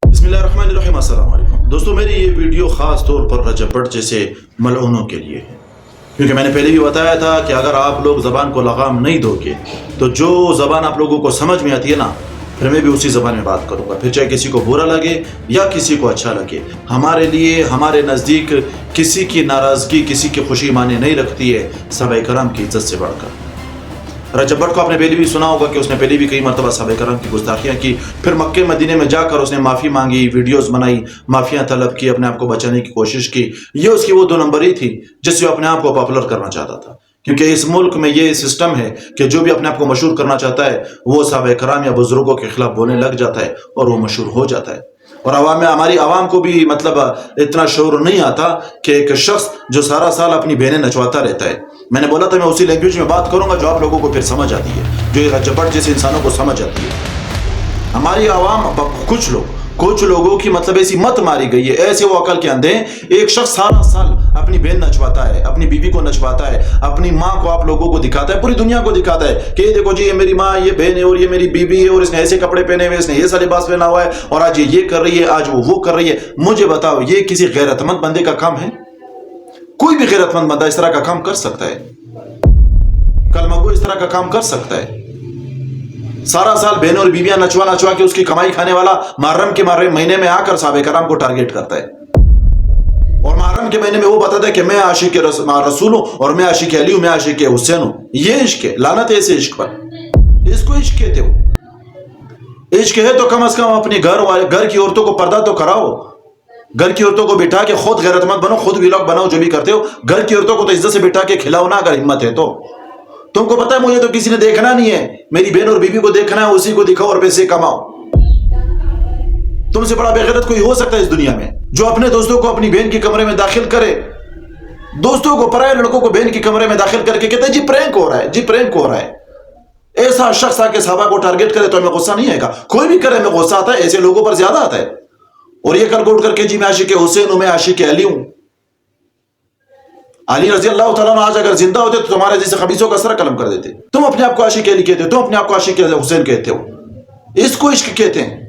बिस्मिल्लाहिर्रहमानिर्रहीम। अस्सलाम वालेकुम दोस्तों, मेरी ये वीडियो ख़ास तौर पर रजब भट्ट जैसे मलऊनों के लिए है, क्योंकि मैंने पहले भी बताया था कि अगर आप लोग ज़बान को लगाम नहीं दोगे तो जो ज़बान आप लोगों को समझ में आती है ना, फिर मैं भी उसी ज़बान में बात करूँगा, फिर चाहे किसी को बुरा लगे या किसी को अच्छा लगे। हमारे लिए, हमारे नज़दीक किसी की नाराज़गी, किसी की खुशी माने नहीं रखती है सहाबा कराम की इज़्ज़त से बढ़कर। रजब भट्ट को आपने पहले भी सुना होगा कि उसने पहले भी कई मरतबा सहाबा कराम की गुस्ताखियाँ की, फिर मक्के मदीने में जाकर उसने माफ़ी मांगी, वीडियोस बनाई, माफ़ियाँ तलब की, अपने आप को बचाने की कोशिश की। ये उसकी वो दो नंबरी थी जिससे वो अपने आप को पॉपुलर करना चाहता था, क्योंकि इस मुल्क में ये सिस्टम है कि जो भी अपने आप को मशहूर करना चाहता है वो सहाबा कराम या बुजुर्गों के खिलाफ बोलने लग जाता है और वो मशहूर हो जाता है। और आवाम में, हमारी आवाम को भी मतलब इतना शौर नहीं आता कि एक शख्स जो सारा साल अपनी बहनें नचवाता रहता है, मैंने बोला था मैं उसी लैंग्वेज में बात करूंगा जो आप लोगों को फिर समझ आती है, जो ये रजब भट्ट जैसे इंसानों को समझ आती है। हमारी आवाम, कुछ लोगों की मतलब ऐसी मत मारी गई है, ऐसे वो अकल के अंधे हैं। एक शख्स सारा साल अपनी बहन नचवाता है, अपनी बीवी को नचवाता है, अपनी माँ को आप लोगों को दिखाता है, पूरी दुनिया को दिखाता है कि ये देखो जी, ये मेरी माँ, ये बहन है और ये मेरी बीवी है और इसने ऐसे कपड़े पहने हुए, इसने ये सा लिबास पहना हुआ है और आज ये कर रही है, आज वो कर रही है। मुझे बताओ, ये किसी गैरतमंद बंदे का काम है? कोई भी गैरतमंद बंदा इस तरह का काम कर सकता है? कलमा को इस तरह का काम कर सकता है? सारा साल बहनों और बीवियां नचवा के उसकी कमाई खाने वाला मुहर्रम के महीने में आकर सहाबा कराम को टारगेट करता है और मुहर्रम के महीने में वो बताता है कि मैं आशिक रसूल हूं और मैं आशिक अली हूं, मैं आशिक हुसैन हूं। ये इश्क है, लानत है ऐसे इश्क पर। इसको इश्क कहते हो? इश्क है तो कम से कम अपने घर की औरतों को पर्दा तो कराओ, घर की औरतों को बिठा के खुद गैरतमंद बनो, खुद व्लॉग बनाओ, जो भी करते हो घर की औरतों को तो इज्जत से बिठा के खिलाओ ना, अगर हिम्मत है तो। तुमको पता है मुझे तो किसी ने देखना नहीं है, मेरी बहन और बीवी को देखना है, उसी को दिखाओ और पैसे कमाओ। तुमसे बड़ा बेगैरत कोई हो सकता है इस दुनिया में, जो अपने दोस्तों को अपनी बहन के कमरे में दाखिल करे, दोस्तों को, पराये लड़कों को बहन के कमरे में दाखिल करके कहते हैं जी प्रैंक हो रहा है, जी प्रैंक हो रहा है। ऐसा शख्स आके सहाबा को टारगेट करे तो हमें गुस्सा नहीं आएगा? कोई भी करे हमें गुस्सा आता है, ऐसे लोगों पर ज्यादा आता है। और ये कल उठ करके जी मैं आशिक हुसैन हूं, मैं आशिक अली हूं। अली रजी अल्लाह तआला अन्हु आज अगर जिंदा होते तो तुम्हारे जैसे खबीसों का सर कलम कर देते। तुम अपने आप को आशिक अली कहते हो, तुम अपने आप को आशिक हुसैन कहते हो, इसको इश्क कहते हैं।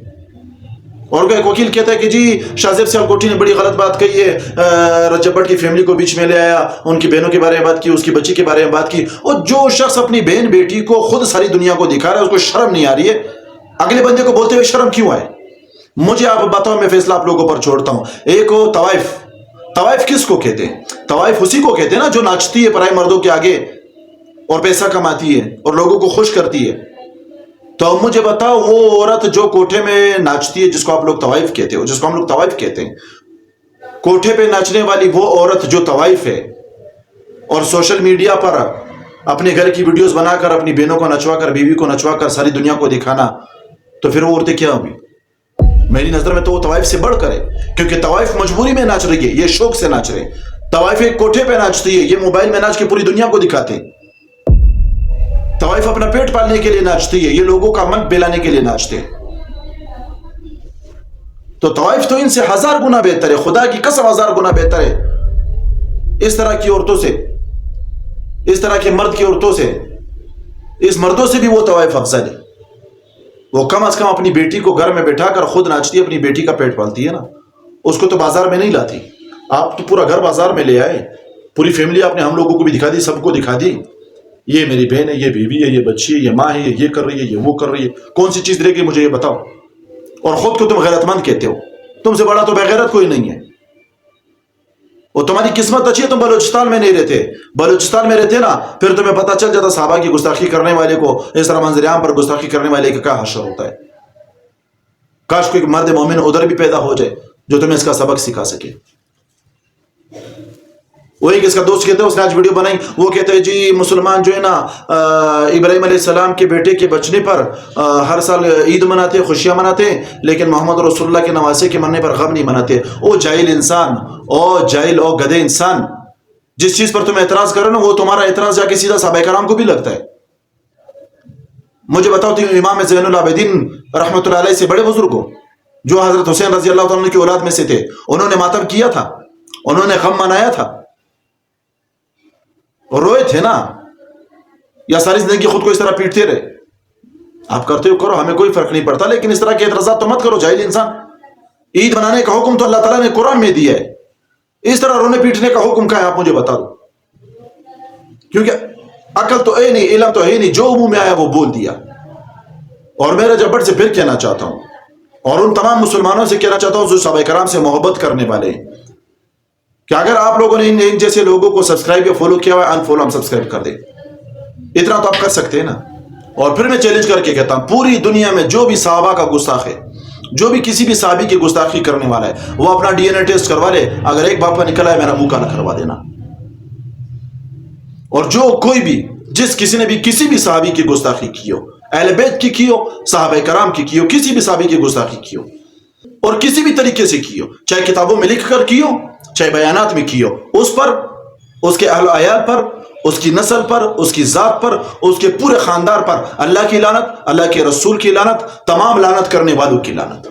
और एक वकील कहता है कि जी शाहजेब सियालकोटी ने बड़ी गलत बात कही है, रजब भट्ट की फैमिली को बीच में ले आया, उनकी बहनों के बारे में बात की, उसकी बच्ची के बारे में बात की। और जो शख्स अपनी बहन बेटी को खुद सारी दुनिया को दिखा रहा है, उसको शर्म नहीं आ रही है? अगले बंदे को बोलते हुए शर्म क्यों आए? मुझे आप बताओ, मैं फैसला आप लोगों पर छोड़ता हूं। एक हो तवाइफ। तवाइफ किसको कहते हैं? तवाइफ उसी को कहते हैं ना जो नाचती है पराए मर्दों के आगे और पैसा कमाती है और लोगों को खुश करती है। तो मुझे बताओ, वो औरत जो कोठे में नाचती है, जिसको आप लोग तवाइफ कहते हो, जिसको हम लोग तवाइफ कहते हैं, कोठे पे नाचने वाली वो औरत जो तवाइफ है और सोशल मीडिया पर अपने घर की वीडियोस बनाकर अपनी बहनों को नचवाकर, बीवी को नचवाकर सारी दुनिया को दिखाना, तो फिर वो औरतें क्या होगी? मेरी नजर में तो वो तवाइफ से बढ़कर है, क्योंकि तवाइफ मजबूरी में नाच रही है, ये शौक से नाच रहे। तवाइफ एक कोठे पे नाचती है, ये मोबाइल में नाच के पूरी दुनिया को दिखाते। तवाइफ अपना पेट पालने के लिए नाचती है, ये लोगों का मन बहलाने के लिए नाचते। तो तवाइफ तो इनसे 1000 गुना बेहतर है, खुदा की कसम 1000 गुना बेहतर है इस तरह की औरतों से, इस तरह के मर्द की औरतों से। इस मर्दों से भी वो तवाइफ अफजल है। वो कम से कम अपनी बेटी को घर में बैठाकर खुद नाचती है, अपनी बेटी का पेट पालती है ना, उसको तो बाजार में नहीं लाती। आप तो पूरा घर बाजार में ले आए, पूरी फैमिली आपने हम लोगों को भी दिखा दी, सबको दिखा दी, ये मेरी बहन है, ये बीवी है, ये बच्ची है, ये माँ है, ये कर रही है, ये वो कर रही है। कौन सी चीज रहेगी मुझे ये बताओ? और खुद को तुम गैरतमंद कहते हो, तुमसे बड़ा तो बेगैरत कोई नहीं है। और तुम्हारी किस्मत अच्छी है, तुम बलूचिस्तान में नहीं रहते। बलूचिस्तान में रहते ना, फिर तुम्हें पता चल जाता साहबा की गुस्ताखी करने वाले को, इस तरह मंजर-ए-आम पर गुस्ताखी करने वाले का क्या हश्र होता है। काश कोई मर्द मोमिन उधर भी पैदा हो जाए जो तुम्हें इसका सबक सिखा सके। वही किसका दोस्त कहते हैं, उसने आज वीडियो बनाई, वो कहते हैं जी मुसलमान जो है ना इब्राहिम अलैहिस्सलाम के बेटे के बचने पर हर साल ईद मनाते, खुशियां मनाते, लेकिन मोहम्मद रसूलुल्लाह के नवासे के मरने पर गम नहीं मनाते। ओ जाहिल इंसान, ओ जाहिल, ओ गधे इंसान, जिस चीज पर तुम एतराज करो ना, वो तुम्हारा एतराज जाके सीधा सहाबा कराम को भी लगता है। मुझे बताओ, तुम इमाम ज़ैनुल आबिदीन रहमतुल्लाह अलैह से बड़े बुजुर्ग हो, जो हजरत हुसैन रजी अल्लाह तआला की औलाद में से थे, उन्होंने मातम किया था, उन्होंने गम मनाया था और रोए थे ना, या सारी जिंदगी खुद को इस तरह पीटते रहे? آپ کرتے ہو کرو، ہمیں کوئی فرق نہیں پڑتا، لیکن اس طرح کے اعتراضات تو مت کرو جاہل انسان۔ عید منانے کا حکم تو اللہ تعالیٰ نے قرآن میں دیا ہے، اس طرح رونے پیٹنے کا حکم کیا ہے آپ مجھے بتا دو، کیونکہ عقل تو ہے نہیں، علم تو ہے نہیں، جو منہ میں آیا وہ بول دیا۔ اور میں رجب بٹ سے پھر کہنا چاہتا ہوں، اور ان تمام مسلمانوں سے کہنا چاہتا ہوں جو صحابہ کرام سے محبت کرنے والے ہیں، کہ اگر آپ لوگوں نے ان جیسے لوگوں کو سبسکرائب یا فالو کیا ہوا ہے، انفالو ہم سبسکرائب کر دیں، اتنا تو آپ کر سکتے ہیں نا۔ اور پھر میں چیلنج کر کے کہتا ہوں، پوری دنیا میں جو بھی صحابہ کا گستاخ ہے، جو بھی کسی بھی صحابی کی گستاخی کرنے والا ہے، وہ اپنا ڈی این اے ٹیسٹ کروا لے، اگر ایک باپ کا نکلا ہے میرا منہ کالا کروا دینا۔ اور جو کوئی بھی جس کسی نے بھی کسی بھی صحابی کی گستاخی کی ہو، اہل بیت کی ہو، صحابہ کرام کی ہو، کسی بھی صحابی کی گستاخی کی ہو، اور کسی بھی طریقے سے کی ہو، چاہے کتابوں میں لکھ کر کی ہو، چاہے بیانات میں کی ہو، اس پر، اس کے اہل و عیال پر، اس کی نسل پر، اس کی ذات پر، اس کے پورے خاندان پر اللہ کی لعنت، اللہ کے رسول کی لعنت، تمام لعنت کرنے والوں کی لعنت۔